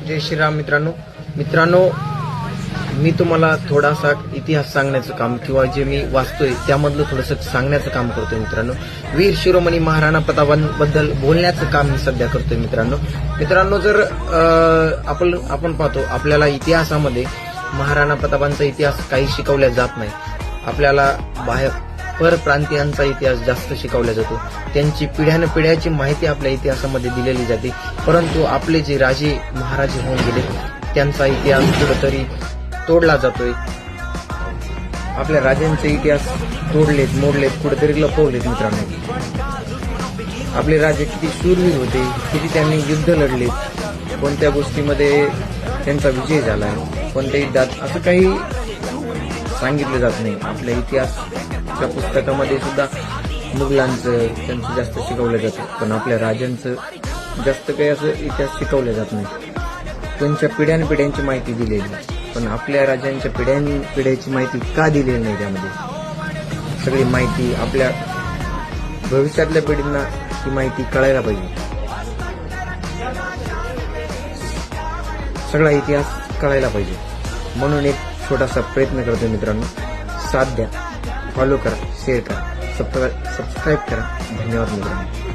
जय श्रीराम मित्रांनो, मी तुम्हाला थोडासा इतिहास सांगण्याचं काम किंवा जे मी वाचतोय त्यामधलं थोडंसं सांगण्याचं काम करतोय मित्रांनो. वीर शिरोमणी महाराणा प्रतापांबद्दल बोलण्याचं काम मी सध्या करतोय मित्रांनो. जर आपण पाहतो आपल्याला इतिहासामध्ये महाराणा प्रतापांचा इतिहास काही शिकवल्या जात नाही. आपल्याला बाहेर परप्रांतीयांचा इतिहास जास्त शिकवला जातो. त्यांची पिढ्यानपिढ्याची माहिती आपल्या इतिहासामध्ये दिलेली जाते. परंतु आपले जे राजे महाराजे होऊन गेले त्यांचा इतिहास कुठेतरी तोडला जातोय. आपल्या राजांचे इतिहास तोडलेत, मोडलेत, कुठेतरी लपवलेत मित्रांनो. आपले राजे किती शूरवीर होते, किती त्यांनी युद्ध लढलेत, कोणत्या गोष्टीमध्ये त्यांचा विजय झालाय, कोणत्या युद्धात, असं काही सांगितलं जात नाही. आपल्या इतिहासच्या पुस्तकामध्ये सुद्धा मुघलांचं त्यांचं जास्त शिकवलं जातं, पण आपल्या राजांचं जास्त काही असं इतिहास शिकवलं जात नाही. त्यांच्या पिढ्यानपिढ्यांची माहिती दिलेली, पण आपल्या राजांच्या पिढ्याची माहिती का दिलेली नाही? त्यामध्ये सगळी माहिती आपल्या भविष्यातल्या पिढींना ही माहिती कळायला पाहिजे. सगळा इतिहास कळायला पाहिजे. म्हणून एक छोटासा प्रयत्न करतोय मित्रांनो. साथ द्या, फॉलो करा, शेअर करा, सबस्क्राईब करा. धन्यवाद मित्रांनो.